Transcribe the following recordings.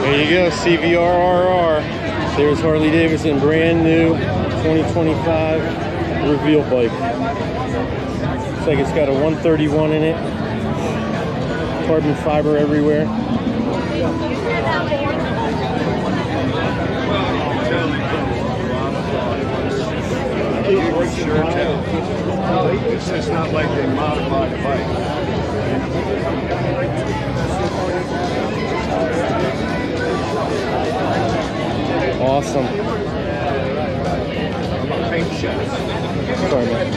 There you go, CVRRR. There's Harley Davidson, brand new 2025 reveal bike. Looks like it's got a 131 in it. Carbon fiber everywhere. It's just not like they modified the bike. Awesome. Paint shots. Sorry, man.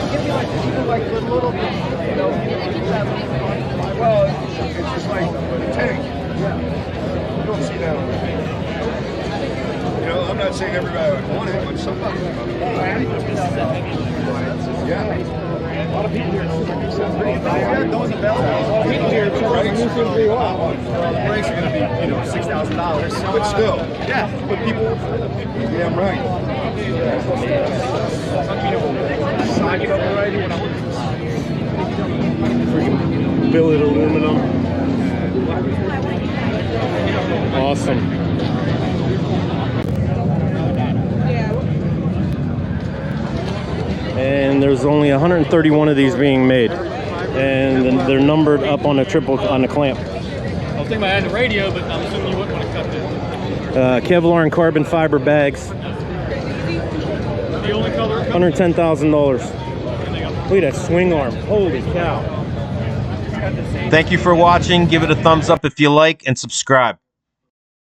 Well, it's just like a tank. You don't see that on the tank. You know, I'm not saying everybody would want it, but somebody would. Yeah. A lot of people here know those bells. A lot of people here, the brakes are going to be, you know, $6,000. But still. Yeah, but people, yeah, right. Freaking billet aluminum. Awesome. And there's only 131 of these being made, and they're numbered up on the clamp. I was thinking about adding the radio, but I'm assuming you wouldn't want to cut this. Kevlar and carbon fiber bags. The only color. $110,000. Look at that swing arm. Holy cow. Thank you for watching. Give it a thumbs up if you like, and subscribe.